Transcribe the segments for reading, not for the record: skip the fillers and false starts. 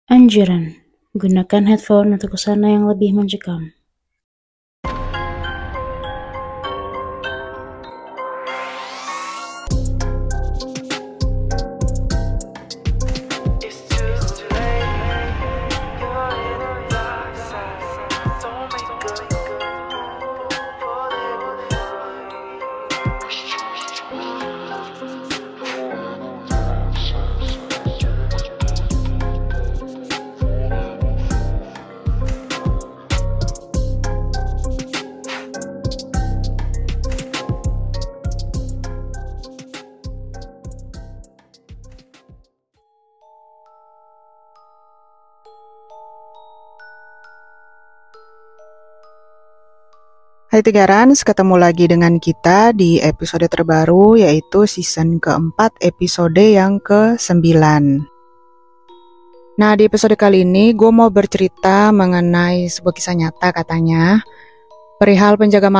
Anjuran: gunakan headphone untuk suasana yang lebih mencekam. Hai Tigarans, ketemu lagi dengan kita di episode terbaru yaitu season keempat episode yang ke-9. Nah, di episode kali ini gue mau bercerita mengenai sebuah kisah nyata katanya perihal penjaga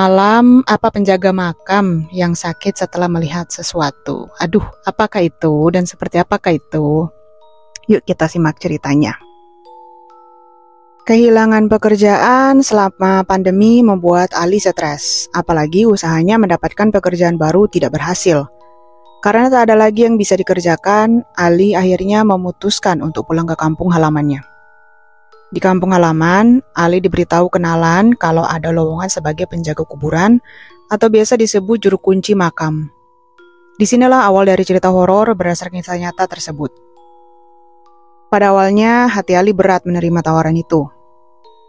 makam yang sakit setelah melihat sesuatu. Aduh, apakah itu dan seperti apakah itu? Yuk kita simak ceritanya. Kehilangan pekerjaan selama pandemi membuat Ali stres, apalagi usahanya mendapatkan pekerjaan baru tidak berhasil. Karena tak ada lagi yang bisa dikerjakan, Ali akhirnya memutuskan untuk pulang ke kampung halamannya. Di kampung halaman, Ali diberitahu kenalan kalau ada lowongan sebagai penjaga kuburan atau biasa disebut juru kunci makam. Disinilah awal dari cerita horor berdasarkan kisah nyata tersebut. Pada awalnya, hati Ali berat menerima tawaran itu.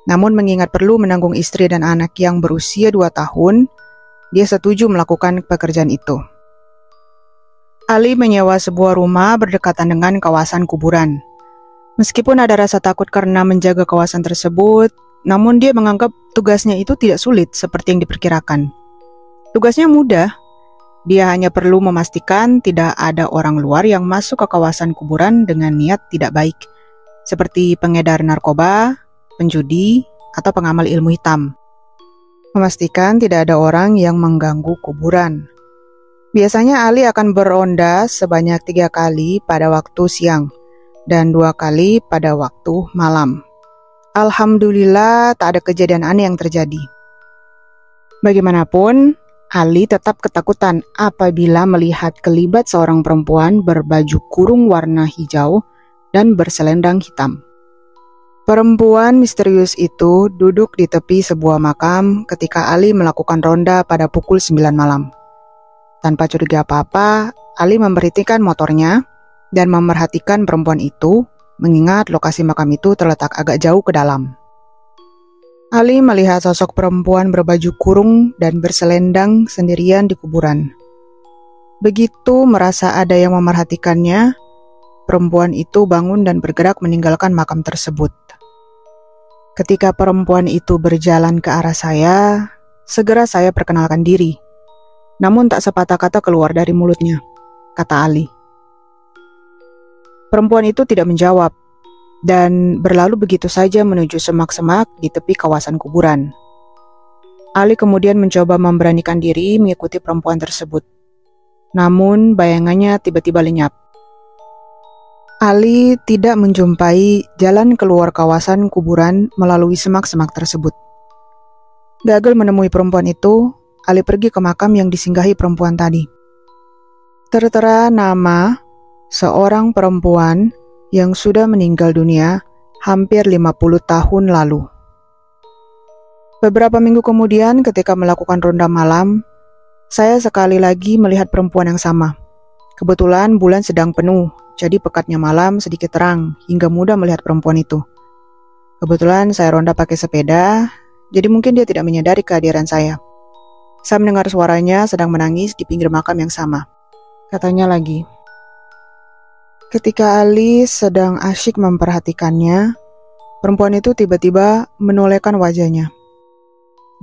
Namun mengingat perlu menanggung istri dan anak yang berusia 2 tahun, dia setuju melakukan pekerjaan itu. Ali menyewa sebuah rumah berdekatan dengan kawasan kuburan. Meskipun ada rasa takut karena menjaga kawasan tersebut, namun dia menganggap tugasnya itu tidak sulit seperti yang diperkirakan. Tugasnya mudah, dia hanya perlu memastikan tidak ada orang luar yang masuk ke kawasan kuburan dengan niat tidak baik, seperti pengedar narkoba, penjudi, atau pengamal ilmu hitam. Memastikan tidak ada orang yang mengganggu kuburan. Biasanya Ali akan beronda sebanyak 3 kali pada waktu siang dan 2 kali pada waktu malam. Alhamdulillah tak ada kejadian aneh yang terjadi. Bagaimanapun, Ali tetap ketakutan apabila melihat kelibat seorang perempuan berbaju kurung warna hijau dan berselendang hitam. Perempuan misterius itu duduk di tepi sebuah makam ketika Ali melakukan ronda pada pukul 9 malam. Tanpa curiga apa-apa, Ali memberhentikan motornya dan memerhatikan perempuan itu, mengingat lokasi makam itu terletak agak jauh ke dalam. Ali melihat sosok perempuan berbaju kurung dan berselendang sendirian di kuburan. Begitu merasa ada yang memerhatikannya, perempuan itu bangun dan bergerak meninggalkan makam tersebut. Ketika perempuan itu berjalan ke arah saya, segera saya perkenalkan diri. Namun tak sepatah kata keluar dari mulutnya, kata Ali. Perempuan itu tidak menjawab, dan berlalu begitu saja menuju semak-semak di tepi kawasan kuburan. Ali kemudian mencoba memberanikan diri mengikuti perempuan tersebut. Namun bayangannya tiba-tiba lenyap. Ali tidak menjumpai jalan keluar kawasan kuburan melalui semak-semak tersebut. Gagal menemui perempuan itu, Ali pergi ke makam yang disinggahi perempuan tadi. Tertera nama seorang perempuan yang sudah meninggal dunia hampir 50 tahun lalu. Beberapa minggu kemudian ketika melakukan ronda malam, saya sekali lagi melihat perempuan yang sama. Kebetulan bulan sedang penuh, jadi pekatnya malam sedikit terang hingga mudah melihat perempuan itu. Kebetulan saya ronda pakai sepeda, jadi mungkin dia tidak menyadari kehadiran saya. Saya mendengar suaranya sedang menangis di pinggir makam yang sama. Katanya lagi, ketika Ali sedang asyik memperhatikannya, perempuan itu tiba-tiba menolehkan wajahnya.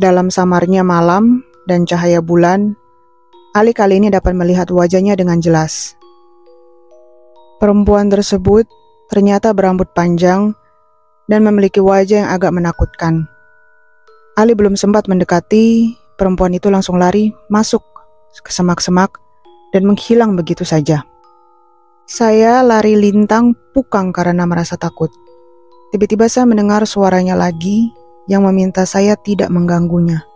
Dalam samarnya malam dan cahaya bulan, Ali kali ini dapat melihat wajahnya dengan jelas. Perempuan tersebut ternyata berambut panjang dan memiliki wajah yang agak menakutkan. Ali belum sempat mendekati, perempuan itu langsung lari masuk ke semak-semak dan menghilang begitu saja. Saya lari lintang pukang karena merasa takut. Tiba-tiba saya mendengar suaranya lagi yang meminta saya tidak mengganggunya.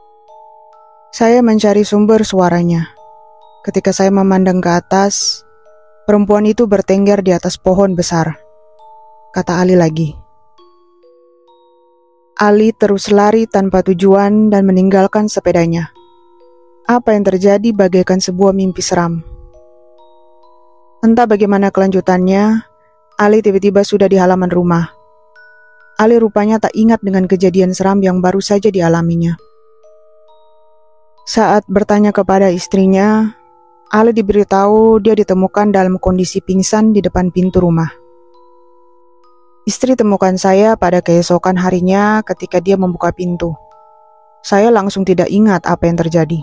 Saya mencari sumber suaranya. Ketika saya memandang ke atas, perempuan itu bertengger di atas pohon besar. Kata Ali lagi. Ali terus lari tanpa tujuan dan meninggalkan sepedanya. Apa yang terjadi bagaikan sebuah mimpi seram. Entah bagaimana kelanjutannya, Ali tiba-tiba sudah di halaman rumah. Ali rupanya tak ingat dengan kejadian seram yang baru saja dialaminya. Saat bertanya kepada istrinya, Ali diberitahu dia ditemukan dalam kondisi pingsan di depan pintu rumah. Istri temukan saya pada keesokan harinya ketika dia membuka pintu. Saya langsung tidak ingat apa yang terjadi.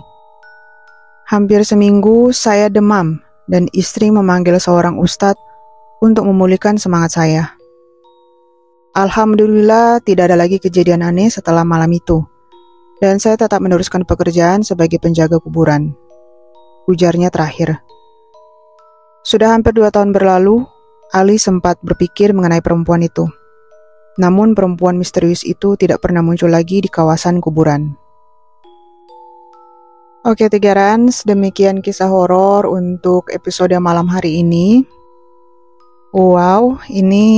Hampir seminggu saya demam dan istri memanggil seorang ustadz untuk memulihkan semangat saya. Alhamdulillah tidak ada lagi kejadian aneh setelah malam itu. Dan saya tetap meneruskan pekerjaan sebagai penjaga kuburan. Ujarnya terakhir. Sudah hampir 2 tahun berlalu, Ali sempat berpikir mengenai perempuan itu. Namun perempuan misterius itu tidak pernah muncul lagi di kawasan kuburan. Oke Tigarans, demikian kisah horor untuk episode malam hari ini. Wow, ini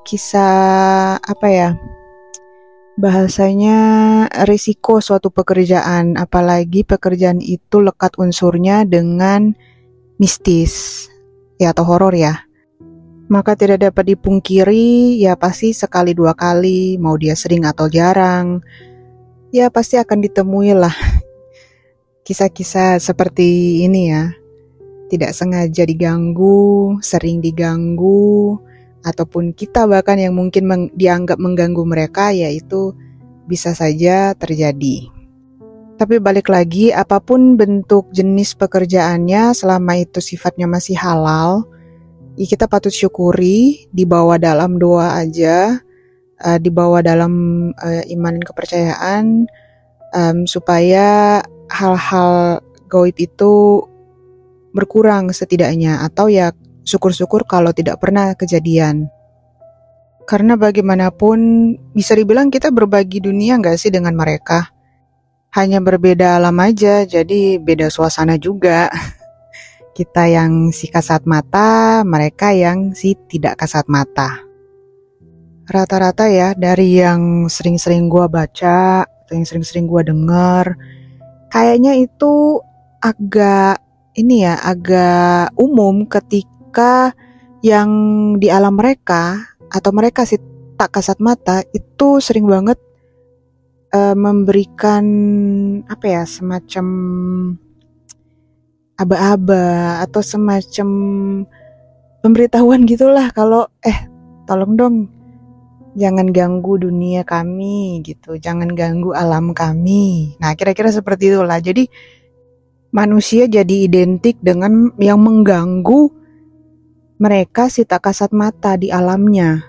kisah apa ya? Bahasanya risiko suatu pekerjaan, apalagi pekerjaan itu lekat unsurnya dengan mistis ya atau horor ya. Maka tidak dapat dipungkiri ya pasti sekali 2 kali, mau dia sering atau jarang, ya pasti akan ditemui lah kisah-kisah seperti ini ya. Tidak sengaja diganggu, sering diganggu, ataupun kita bahkan yang mungkin dianggap mengganggu mereka, yaitu bisa saja terjadi. Tapi balik lagi, apapun bentuk jenis pekerjaannya, selama itu sifatnya masih halal, ya kita patut syukuri, dibawa dalam doa aja, dibawa dalam iman dan kepercayaan, supaya hal-hal gaib itu berkurang setidaknya, atau ya syukur-syukur kalau tidak pernah kejadian. Karena bagaimanapun bisa dibilang kita berbagi dunia gak sih dengan mereka? Hanya berbeda alam aja, jadi beda suasana juga. Kita yang si kasat mata, mereka yang si tidak kasat mata. Rata-rata ya, dari yang sering-sering gua baca, atau yang sering-sering gua dengar, kayaknya itu agak umum ketika yang di alam mereka atau mereka sih tak kasat mata itu sering banget memberikan semacam aba-aba atau semacam pemberitahuan gitulah kalau tolong dong jangan ganggu dunia kami gitu, jangan ganggu alam kami. Nah kira-kira seperti itulah. Jadi manusia jadi identik dengan yang mengganggu mereka si tak kasat mata di alamnya.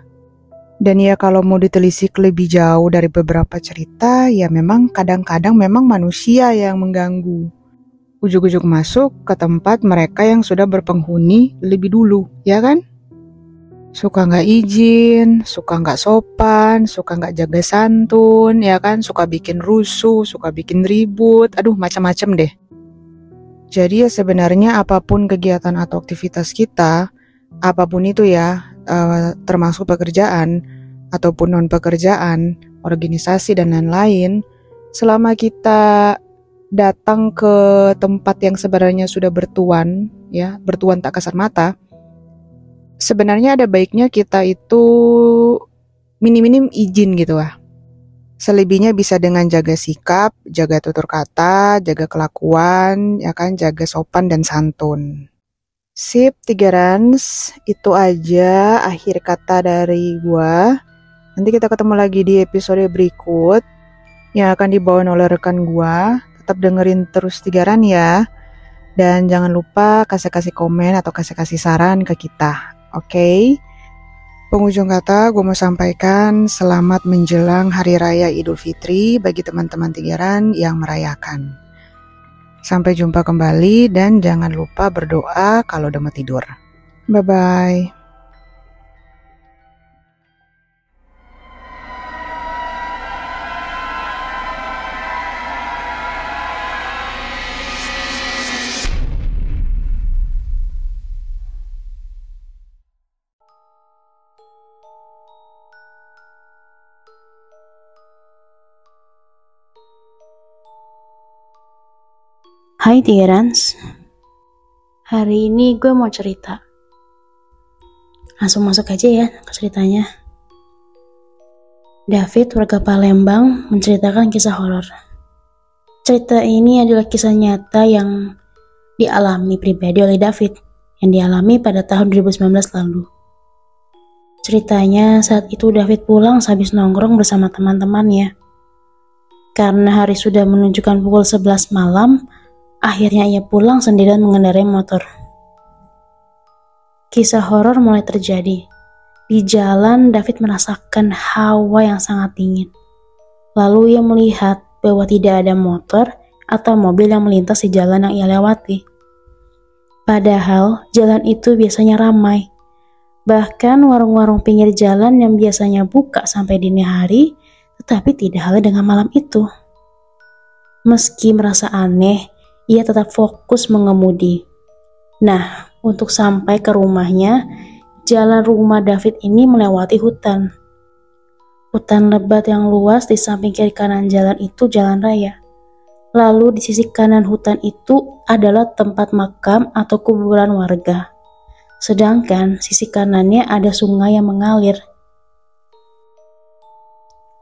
Dan ya kalau mau ditelisik lebih jauh dari beberapa cerita, ya memang kadang-kadang memang manusia yang mengganggu. Ujuk-ujuk masuk ke tempat mereka yang sudah berpenghuni lebih dulu, ya kan? Suka gak izin, suka gak sopan, suka gak jaga santun, ya kan? Suka bikin rusuh, suka bikin ribut, macam-macam deh. Jadi ya sebenarnya apapun kegiatan atau aktivitas kita, apapun itu ya, termasuk pekerjaan ataupun non-pekerjaan, organisasi dan lain-lain, selama kita datang ke tempat yang sebenarnya sudah bertuan tak kasat mata, sebenarnya ada baiknya kita itu minim-minim izin gitu lah. Selebihnya bisa dengan jaga sikap, jaga tutur kata, jaga kelakuan, ya kan, jaga sopan dan santun. Sip, Tigarans, itu aja akhir kata dari gua. Nanti kita ketemu lagi di episode berikut yang akan dibawain oleh rekan gua. Tetap dengerin terus Tigaran ya. Dan jangan lupa kasih komen atau kasih saran ke kita. Oke? Penghujung kata, gue mau sampaikan selamat menjelang Hari Raya Idul Fitri bagi teman-teman Tigaran yang merayakan. Sampai jumpa kembali dan jangan lupa berdoa kalau udah mau tidur. Bye-bye. Hai Tirans, hari ini gue mau cerita. Langsung masuk aja ya ke ceritanya. David, warga Palembang, menceritakan kisah horor. Cerita ini adalah kisah nyata yang dialami pribadi oleh David, yang dialami pada tahun 2019 lalu. Ceritanya saat itu David pulang sehabis nongkrong bersama teman-temannya. Karena hari sudah menunjukkan pukul 11 malam, akhirnya ia pulang sendirian mengendarai motor. Kisah horor mulai terjadi. Di jalan, David merasakan hawa yang sangat dingin. Lalu ia melihat bahwa tidak ada motor atau mobil yang melintas di jalan yang ia lewati. Padahal jalan itu biasanya ramai. Bahkan warung-warung pinggir jalan yang biasanya buka sampai dini hari, tetapi tidak halnya dengan malam itu. Meski merasa aneh, ia tetap fokus mengemudi. Nah, untuk sampai ke rumahnya, jalan rumah David ini melewati hutan. Hutan lebat yang luas di samping kiri kanan jalan itu jalan raya. Lalu di sisi kanan hutan itu adalah tempat makam atau kuburan warga. Sedangkan sisi kanannya ada sungai yang mengalir.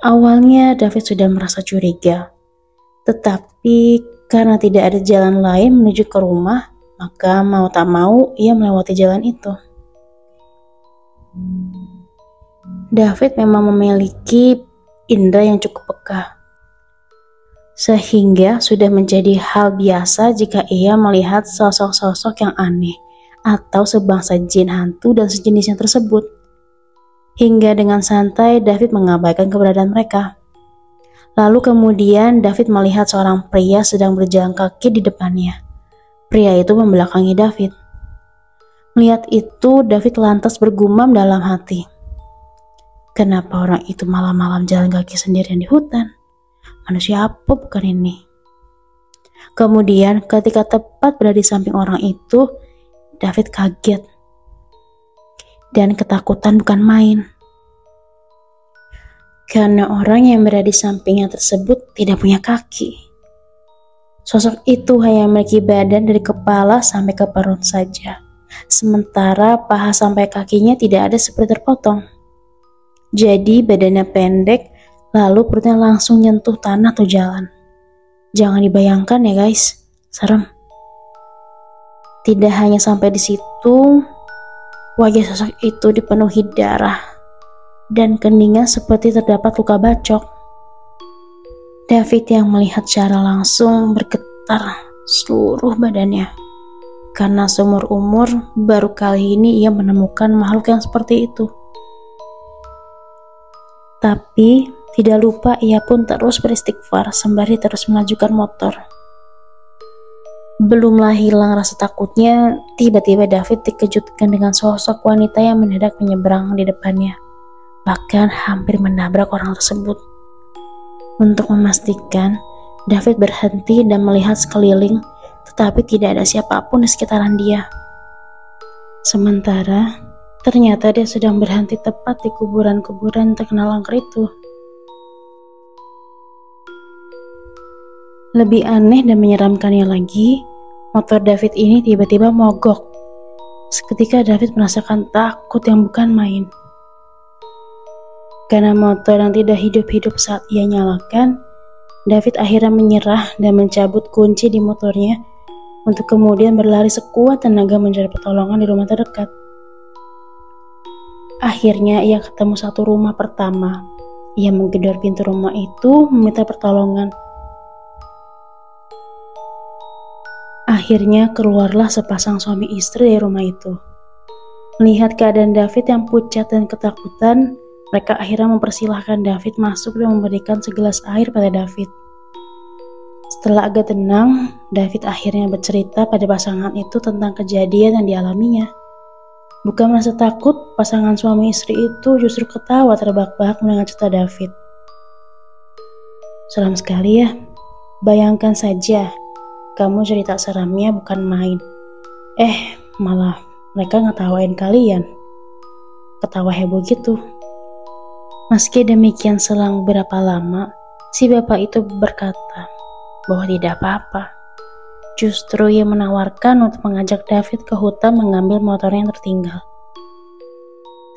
Awalnya David sudah merasa curiga. Tetapi karena tidak ada jalan lain menuju ke rumah, maka mau tak mau ia melewati jalan itu. David memang memiliki indera yang cukup peka. Sehingga sudah menjadi hal biasa jika ia melihat sosok-sosok yang aneh atau sebangsa jin hantu dan sejenisnya tersebut. Hingga dengan santai David mengabaikan keberadaan mereka. Lalu kemudian David melihat seorang pria sedang berjalan kaki di depannya. Pria itu membelakangi David. Melihat itu, David lantas bergumam dalam hati. Kenapa orang itu malam-malam jalan kaki sendirian di hutan? Manusia apa bukan ini? Kemudian ketika tepat berada di samping orang itu, David kaget. Dan ketakutan bukan main. Karena orang yang berada di sampingnya tersebut tidak punya kaki. Sosok itu hanya memiliki badan dari kepala sampai ke perut saja. Sementara paha sampai kakinya tidak ada seperti terpotong. Jadi badannya pendek, lalu perutnya langsung nyentuh tanah atau jalan. Jangan dibayangkan ya guys, serem. Tidak hanya sampai di situ, wajah sosok itu dipenuhi darah dan keningnya seperti terdapat luka bacok. David yang melihat secara langsung bergetar seluruh badannya. Karena seumur umur baru kali ini ia menemukan makhluk yang seperti itu. Tapi tidak lupa ia pun terus beristighfar sembari terus melajukan motor. Belumlah hilang rasa takutnya, tiba-tiba David dikejutkan dengan sosok wanita yang mendadak menyeberang di depannya. Bahkan hampir menabrak orang tersebut. Untuk memastikan, David berhenti dan melihat sekeliling, tetapi tidak ada siapapun di sekitaran dia. Sementara, ternyata dia sedang berhenti tepat di kuburan-kuburan terkenal angker itu. Lebih aneh dan menyeramkannya lagi, motor David ini tiba-tiba mogok. Seketika David merasakan takut yang bukan main. Karena motor yang tidak hidup-hidup saat ia nyalakan, David akhirnya menyerah dan mencabut kunci di motornya untuk kemudian berlari sekuat tenaga mencari pertolongan di rumah terdekat. Akhirnya ia ketemu satu rumah pertama. Ia menggedor pintu rumah itu meminta pertolongan. Akhirnya keluarlah sepasang suami istri dari rumah itu. Melihat keadaan David yang pucat dan ketakutan, mereka akhirnya mempersilahkan David masuk dan memberikan segelas air pada David. Setelah agak tenang, David akhirnya bercerita pada pasangan itu tentang kejadian yang dialaminya. Bukan merasa takut, pasangan suami istri itu justru ketawa terbahak-bahak mendengar cerita David. Seram sekali ya. Bayangkan saja, kamu cerita seramnya bukan main. Malah mereka ngetawain kalian. Ketawa heboh gitu. Meski demikian selang berapa lama, si bapak itu berkata bahwa tidak apa-apa. Justru ia menawarkan untuk mengajak David ke hutan mengambil motornya yang tertinggal.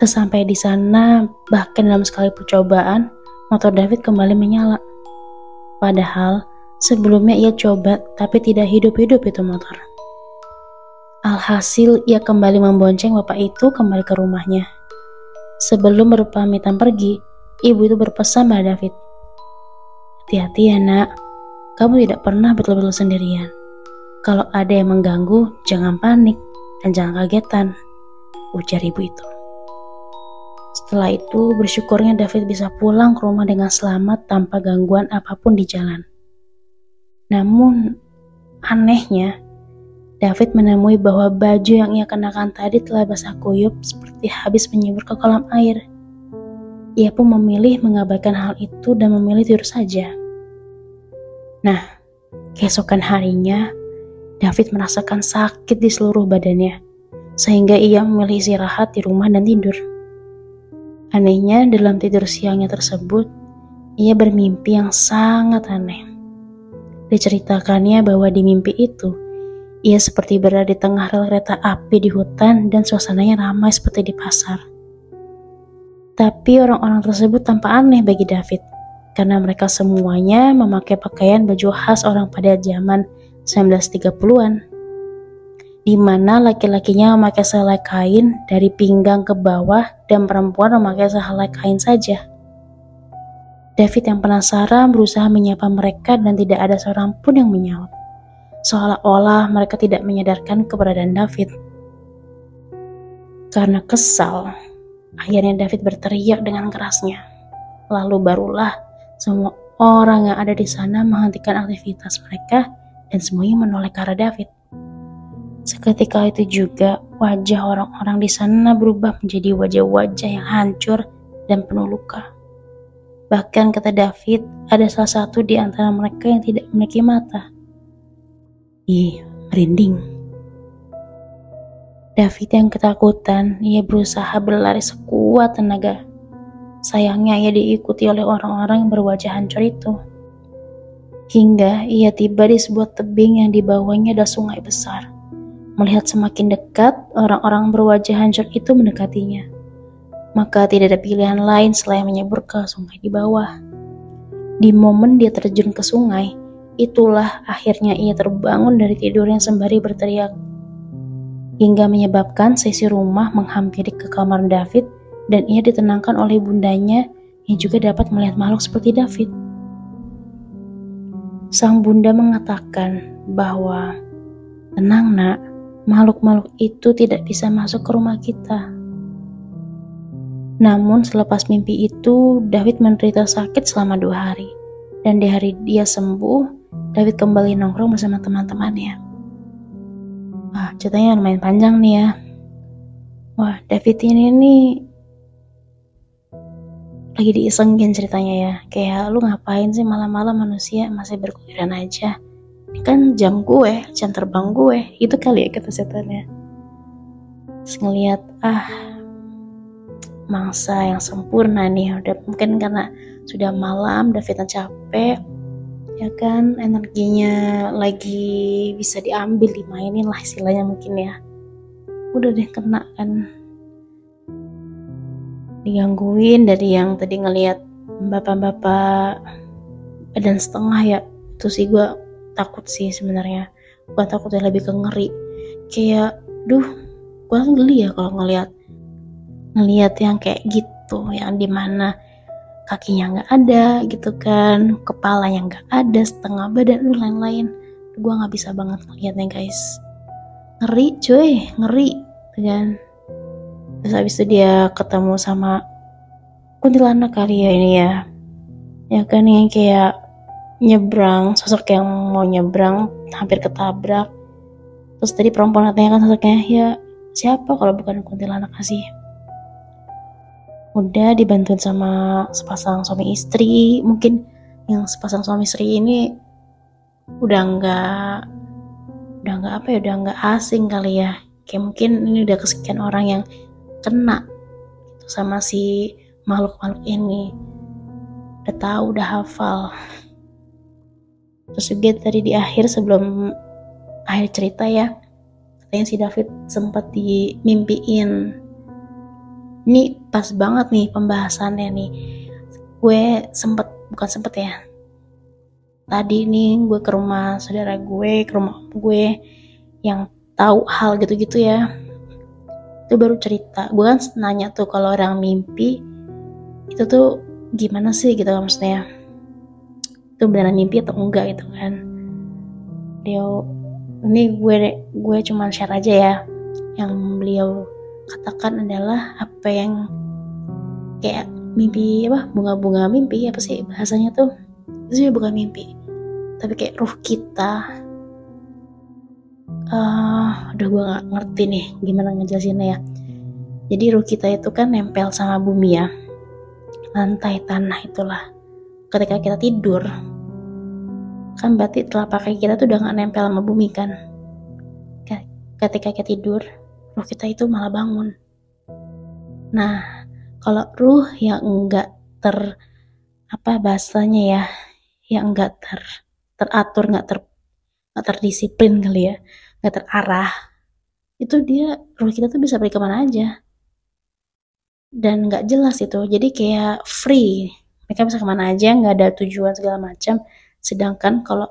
Sesampai di sana, bahkan dalam sekali percobaan, motor David kembali menyala. Padahal sebelumnya ia coba tapi tidak hidup-hidup itu motor. Alhasil ia kembali membonceng bapak itu kembali ke rumahnya. Sebelum berpamitan pergi, ibu itu berpesan pada David, "Hati-hati ya nak, kamu tidak pernah betul-betul sendirian. Kalau ada yang mengganggu, jangan panik dan jangan kagetan," ujar ibu itu. Setelah itu, bersyukurnya David bisa pulang ke rumah dengan selamat tanpa gangguan apapun di jalan. Namun, anehnya, David menemui bahwa baju yang ia kenakan tadi telah basah kuyup seperti habis menyembur ke kolam air. Ia pun memilih mengabaikan hal itu dan memilih tidur saja. Nah, keesokan harinya, David merasakan sakit di seluruh badannya, sehingga ia memilih istirahat di rumah dan tidur. Anehnya, dalam tidur siangnya tersebut, ia bermimpi yang sangat aneh. Diceritakannya bahwa di mimpi itu, ia seperti berada di tengah rel kereta api di hutan dan suasananya ramai seperti di pasar. Tapi orang-orang tersebut tampak aneh bagi David, karena mereka semuanya memakai pakaian baju khas orang pada zaman 1930-an, di mana laki-lakinya memakai sehelai kain dari pinggang ke bawah dan perempuan memakai sehelai kain saja. David yang penasaran berusaha menyapa mereka dan tidak ada seorang pun yang menyaut, seolah-olah mereka tidak menyadarkan keberadaan David. Karena kesal, akhirnya David berteriak dengan kerasnya. Lalu barulah semua orang yang ada di sana menghentikan aktivitas mereka dan semuanya menoleh ke arah David. Seketika itu juga wajah orang-orang di sana berubah menjadi wajah-wajah yang hancur dan penuh luka. Bahkan kata David, ada salah satu di antara mereka yang tidak memiliki mata. Merinding. David yang ketakutan, ia berusaha berlari sekuat tenaga. Sayangnya ia diikuti oleh orang-orang yang berwajah hancur itu. Hingga ia tiba di sebuah tebing yang di bawahnya ada sungai besar. Melihat semakin dekat, orang-orang berwajah hancur itu mendekatinya. Maka tidak ada pilihan lain selain menyebur ke sungai di bawah. Di momen dia terjun ke sungai, itulah akhirnya ia terbangun dari tidur yang sembari berteriak. Hingga menyebabkan seisi rumah menghampiri ke kamar David dan ia ditenangkan oleh bundanya yang juga dapat melihat makhluk seperti David. Sang bunda mengatakan bahwa, "Tenang nak, makhluk-makhluk itu tidak bisa masuk ke rumah kita." Namun selepas mimpi itu, David menderita sakit selama 2 hari. Dan di hari dia sembuh, David kembali nongkrong bersama teman-temannya. Ceritanya lumayan panjang nih ya. David ini nih lagi diisengin ceritanya ya. Kayak lu ngapain sih malam-malam manusia masih berkeliaran aja. Ini kan jam gue, jam terbang gue. Itu kali ya kata setannya. Terus ngeliat, mangsa yang sempurna nih. Udah mungkin karena sudah malam, David capek. Ya kan, energinya lagi bisa diambil, dimainin lah istilahnya mungkin ya. Udah deh kena kan. Digangguin dari yang tadi ngelihat bapak-bapak badan setengah ya. Itu sih gue takut sih sebenarnya. Bukan takut ya, lebih ke ngeri. Kayak, gue geli ya kalau ngelihat yang kayak gitu, yang dimana kakinya nggak ada gitu kan, kepalanya nggak ada, setengah badan, lain-lain. Gue nggak bisa banget ngeliatnya guys. Ngeri cuy, ngeri kan. Terus habis itu dia ketemu sama kuntilanak kali ya ini ya. Ya kan yang kayak nyebrang, sosok yang mau nyebrang hampir ketabrak. Terus tadi perempuan katanya kan sosoknya, ya siapa kalau bukan kuntilanak sih. Udah dibantuin sama sepasang suami istri. Mungkin yang sepasang suami istri ini udah nggak asing kali ya. Kayak mungkin ini udah kesekian orang yang kena gitu sama si makhluk-makhluk ini. Udah tahu, udah hafal. Terus juga tadi di akhir sebelum akhir cerita ya, katanya si David sempat dimimpiin. Ini pas banget nih pembahasannya nih. Gue bukan sempet ya, tadi nih gue ke rumah saudara gue, ke rumah gue yang tahu hal gitu-gitu ya. Itu baru cerita. Gue kan nanya tuh kalau orang mimpi itu tuh gimana sih gitu kan, maksudnya itu beneran mimpi atau enggak gitu kan. Ini gue cuma share aja ya. Yang beliau katakan adalah apa yang kayak mimpi apa, bunga-bunga mimpi apa sih bahasanya tuh, itu sih bukan mimpi tapi kayak ruh kita. Udah gue gak ngerti nih gimana ngejelasinnya ya. Jadi ruh kita itu kan nempel sama bumi ya, lantai tanah itulah. Ketika kita tidur kan berarti telapak kaki kita tuh udah gak nempel sama bumi kan. Ketika kita tidur, ruh kita itu malah bangun. Nah, kalau ruh yang enggak bahasanya ya, yang enggak teratur, enggak terdisiplin kali ya, enggak terarah, itu ruh kita tuh bisa pergi kemana aja dan enggak jelas itu. Jadi kayak free, mereka bisa kemana aja, enggak ada tujuan segala macam. Sedangkan kalau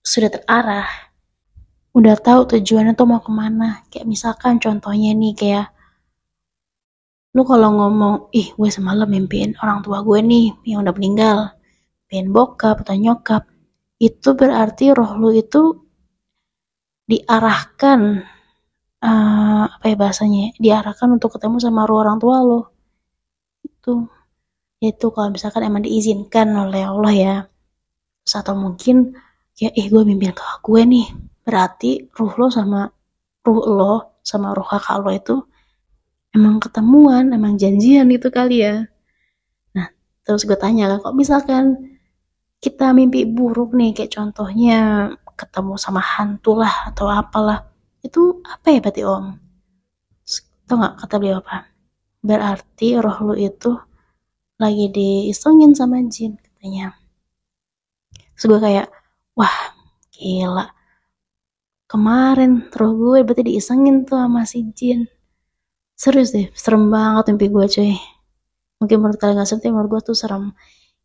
sudah terarah, udah tahu tujuannya tuh mau kemana. Kayak misalkan contohnya nih, kayak lu kalau ngomong, gue semalam mimpiin orang tua gue nih yang udah meninggal, mimpiin bokap atau nyokap, itu berarti roh lu itu diarahkan, diarahkan untuk ketemu sama roh orang tua lo. Itu kalau misalkan emang diizinkan oleh Allah ya. Atau mungkin ya gue mimpiin kakak gue nih, berarti ruh lo sama ruh kakak lo itu emang ketemuan, emang janjian itu kali ya. Nah, terus gue tanya kan, kok misalkan kita mimpi buruk nih, kayak contohnya ketemu sama hantu lah atau apalah, itu apa ya berarti om? Tau gak kata beliau apa? Berarti roh lu itu lagi diisengin sama jin katanya. Terus gue kayak, wah gila, kemarin roh gue berarti diisengin tuh sama si jin. Serius deh, serem banget mimpi gue cuy. Mungkin menurut kalian gak serem, tapi menurut gue tuh serem.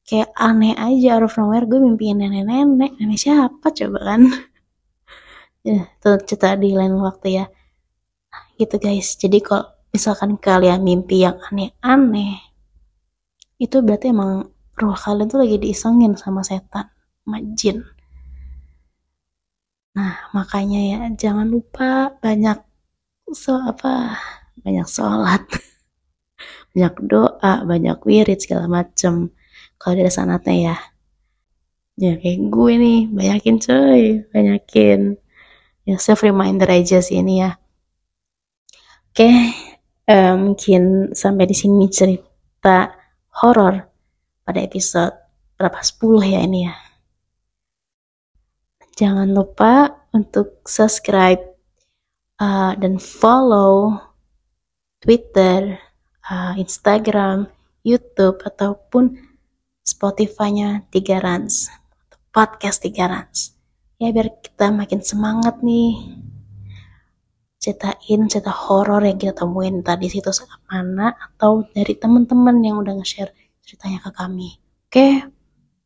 Kayak aneh aja, out of nowhere gue mimpiin nenek siapa coba kan. Ya, itu cerita di lain waktu ya. Gitu guys, jadi kalau misalkan kalian mimpi yang aneh-aneh, itu berarti emang roh kalian tuh lagi diisengin sama setan, sama jin. Nah, makanya ya jangan lupa banyak sholat, banyak doa, banyak wirid segala macem. Kalau ada sanatnya ya. Ya kayak gue nih, banyakin. Ya self reminder aja sih ini ya. Oke, mungkin sampai di sini cerita horor pada episode berapa 10 ya ini ya. Jangan lupa untuk subscribe dan follow Twitter, Instagram, YouTube ataupun Spotify-nya 3 Rans, podcast 3 Rans. Ya biar kita makin semangat nih ceritain cerita horor yang kita temuin tadi situs mana atau dari teman-teman yang udah nge-share ceritanya ke kami. Oke?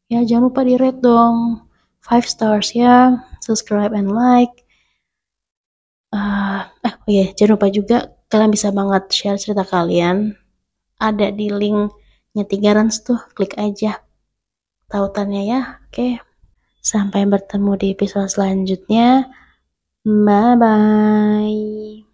Ya jangan lupa di rate dong 5 stars ya, subscribe and like. Jangan lupa juga kalian bisa banget share cerita kalian. Ada di linknya 3 Rans tuh, klik aja tautannya ya. Oke. Sampai bertemu di episode selanjutnya. Bye bye.